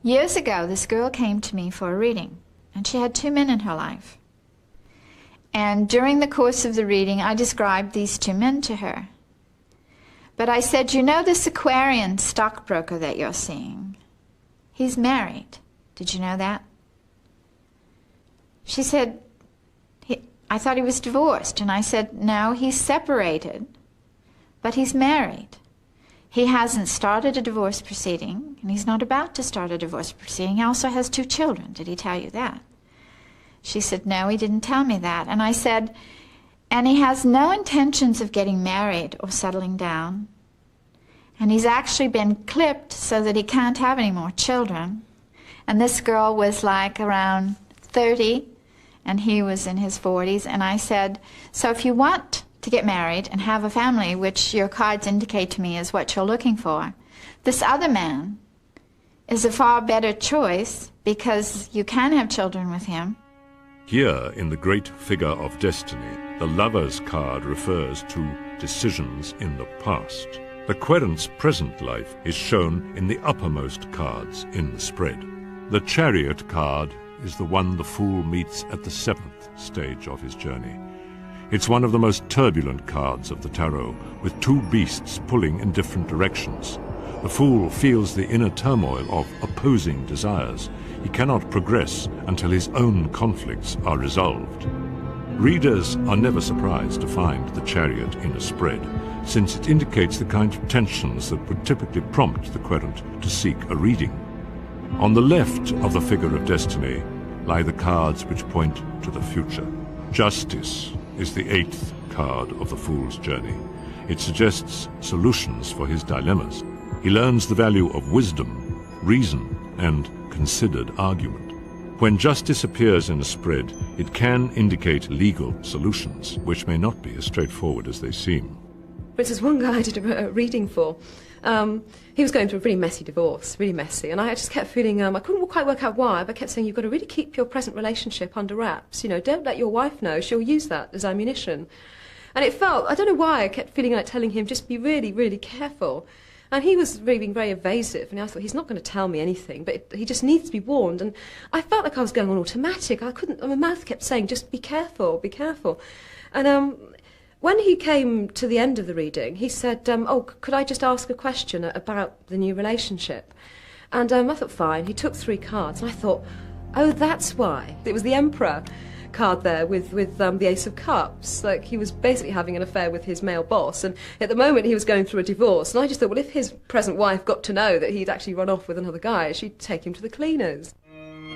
Years ago, this girl came to me for a reading, and she had 2 men in her life. And during the course of the reading, I described these 2 men to her. But I said, you know this Aquarian stockbroker that you're seeing? He's married. Did you know that? She said, I thought he was divorced. And I said, no, he's separated, but he's married. He hasn't started a divorce proceeding, and he's not about to start a divorce proceeding. He also has 2 children. Did he tell you that? She said, no, he didn't tell me that. And I said, and he has no intentions of getting married or settling down. And he's actually been clipped so that he can't have any more children. And this girl was like around 30, and he was in his 40s. And I said, so if you want to get married and have a family, which your cards indicate to me is what you're looking for, this other man is a far better choice because you can have children with him. Here, in the great figure of destiny, the Lover's card refers to decisions in the past. The querent's present life is shown in the uppermost cards in the spread. The Chariot card is the one the Fool meets at the 7th stage of his journey. It's one of the most turbulent cards of the tarot, with 2 beasts pulling in different directions. The Fool feels the inner turmoil of opposing desires. He cannot progress until his own conflicts are resolved. Readers are never surprised to find the Chariot in a spread, since it indicates the kind of tensions that would typically prompt the querent to seek a reading. On the left of the figure of destiny lie the cards which point to the future. Justice is the 8th card of the Fool's journey. It suggests solutions for his dilemmas. He learns the value of wisdom, reason, and considered argument. When justice appears in a spread, it can indicate legal solutions, which may not be as straightforward as they seem. For instance, one guy I did a reading for, he was going through a really messy divorce, really messy, and I just kept feeling, I couldn't quite work out why, but I kept saying, you've got to really keep your present relationship under wraps. You know, don't let your wife know, she'll use that as ammunition. And it felt, I don't know why, I kept feeling like telling him, just be really, really careful. And he was really being very evasive, and I thought, he's not going to tell me anything, but he just needs to be warned. And I felt like I was going on automatic. I couldn't, my mouth kept saying, just be careful, be careful. And when he came to the end of the reading, he said, oh, could I just ask a question about the new relationship? And I thought, fine. He took 3 cards, and I thought, oh, that's why. It was the Emperor card there with the Ace of Cups. Like, he was basically having an affair with his male boss, and at the moment he was going through a divorce, and I just thought, well, if his present wife got to know that he'd actually run off with another guy, she'd take him to the cleaners.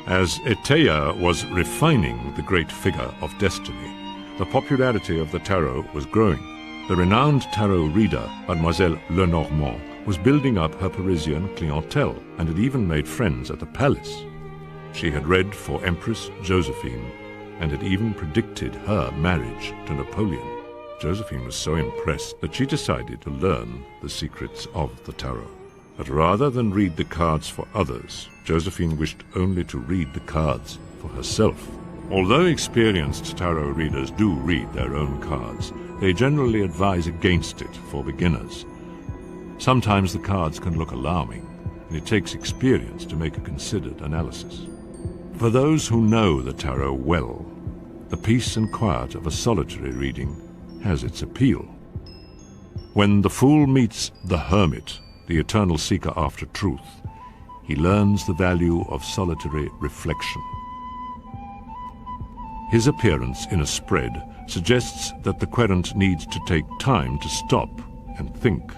As Eteia was refining the great figure of destiny, the popularity of the tarot was growing. The renowned tarot reader, Mademoiselle Lenormand, was building up her Parisian clientele and had even made friends at the palace. She had read for Empress Josephine and had even predicted her marriage to Napoleon. Josephine was so impressed that she decided to learn the secrets of the tarot. But rather than read the cards for others, Josephine wished only to read the cards for herself. Although experienced tarot readers do read their own cards, they generally advise against it for beginners. Sometimes the cards can look alarming, and it takes experience to make a considered analysis. For those who know the tarot well, the peace and quiet of a solitary reading has its appeal. When the Fool meets the Hermit, the eternal seeker after truth, he learns the value of solitary reflection. His appearance in a spread suggests that the querent needs to take time to stop and think.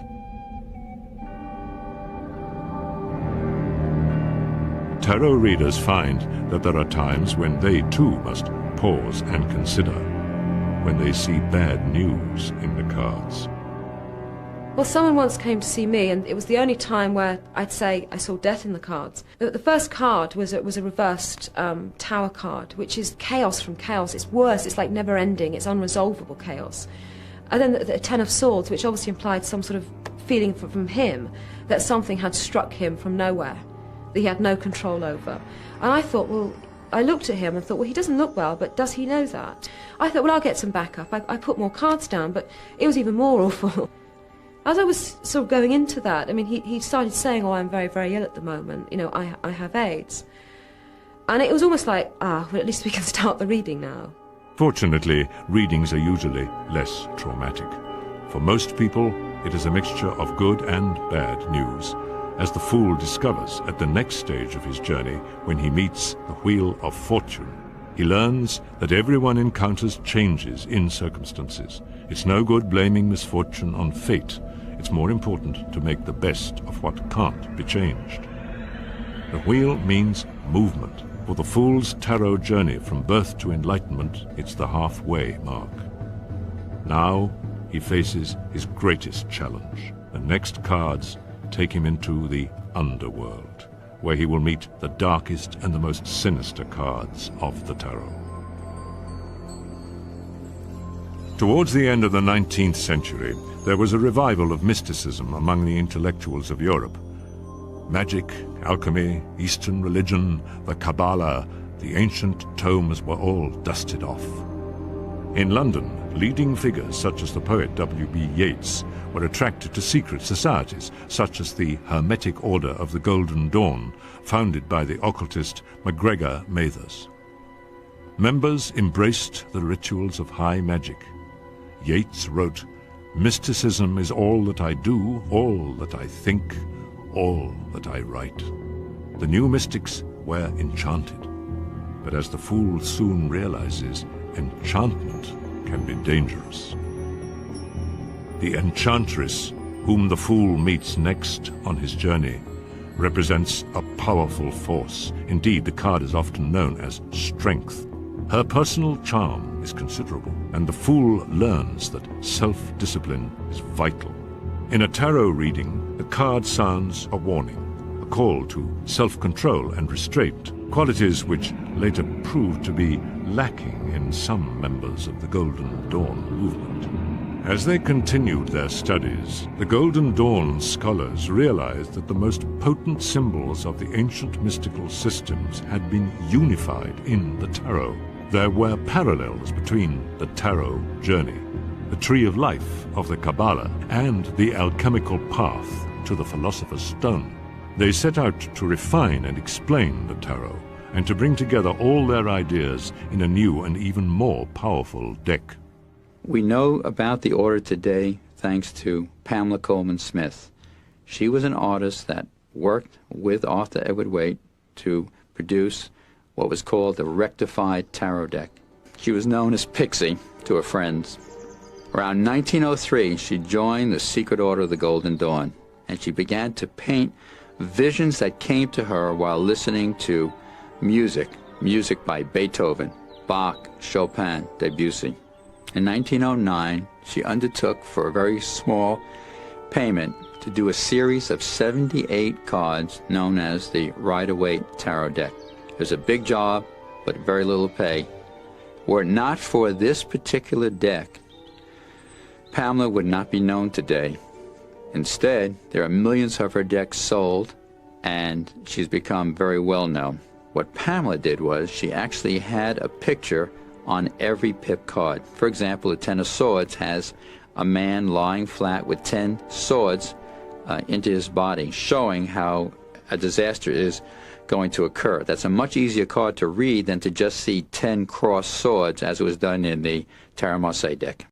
Tarot readers find that there are times when they too must pause and consider, when they see bad news in the cards. Well, someone once came to see me, and it was the only time where I'd say I saw death in the cards. The first card was a reversed tower card, which is chaos from chaos. It's worse, it's like never-ending, it's unresolvable chaos. And then the Ten of Swords, which obviously implied some sort of feeling from him that something had struck him from nowhere, that he had no control over. And I thought, well, I looked at him and thought, well, he doesn't look well, but does he know that? I thought, well, I'll get some backup. I put more cards down, but it was even more awful. as I was sort of going into that, I mean, he started saying, oh, I'm very, very ill at the moment, you know, I have AIDS. And it was almost like, well, at least we can start the reading now. Fortunately, readings are usually less traumatic. For most people, it is a mixture of good and bad news, as the fool discovers at the next stage of his journey when he meets the Wheel of Fortune. He learns that everyone encounters changes in circumstances. It's no good blaming misfortune on fate. It's more important to make the best of what can't be changed. The wheel means movement. For the fool's tarot journey from birth to enlightenment, it's the halfway mark. Now he faces his greatest challenge. The next cards take him into the underworld, where he will meet the darkest and the most sinister cards of the tarot. Towards the end of the 19th century, there was a revival of mysticism among the intellectuals of Europe. Magic, alchemy, Eastern religion, the Kabbalah, the ancient tomes were all dusted off. In London, leading figures such as the poet W.B. Yeats were attracted to secret societies such as the Hermetic Order of the Golden Dawn, founded by the occultist MacGregor Mathers. Members embraced the rituals of high magic. Yeats wrote, "Mysticism is all that I do, all that I think, all that I write." The new mystics were enchanted. But as the fool soon realizes, enchantment can be dangerous. The enchantress, whom the fool meets next on his journey, represents a powerful force. Indeed, the card is often known as strength. Her personal charm is considerable, and the fool learns that self-discipline is vital. In a tarot reading, the card sounds a warning, a call to self-control and restraint, qualities which later proved to be lacking in some members of the Golden Dawn movement. As they continued their studies, the Golden Dawn scholars realized that the most potent symbols of the ancient mystical systems had been unified in the tarot. There were parallels between the tarot journey, the tree of life of the Kabbalah, and the alchemical path to the philosopher's stone. They set out to refine and explain the tarot, and to bring together all their ideas in a new and even more powerful deck. We know about the order today thanks to Pamela Coleman Smith. She was an artist that worked with Arthur Edward Waite to produce what was called the rectified tarot deck. She was known as Pixie to her friends. Around 1903, she joined the Secret Order of the Golden Dawn, and she began to paint visions that came to her while listening to music by Beethoven, Bach, Chopin, Debussy. In 1909, she undertook for a very small payment to do a series of 78 cards known as the Rider-Waite Tarot deck. It was a big job, but very little pay. Were it not for this particular deck, Pamela would not be known today. Instead, there are millions of her decks sold, and she's become very well known. What Pamela did was she actually had a picture on every pip card. For example, the Ten of Swords has a man lying flat with 10 swords into his body, showing how a disaster is going to occur. That's a much easier card to read than to just see 10 crossed swords, as it was done in the Tarot Marseille deck.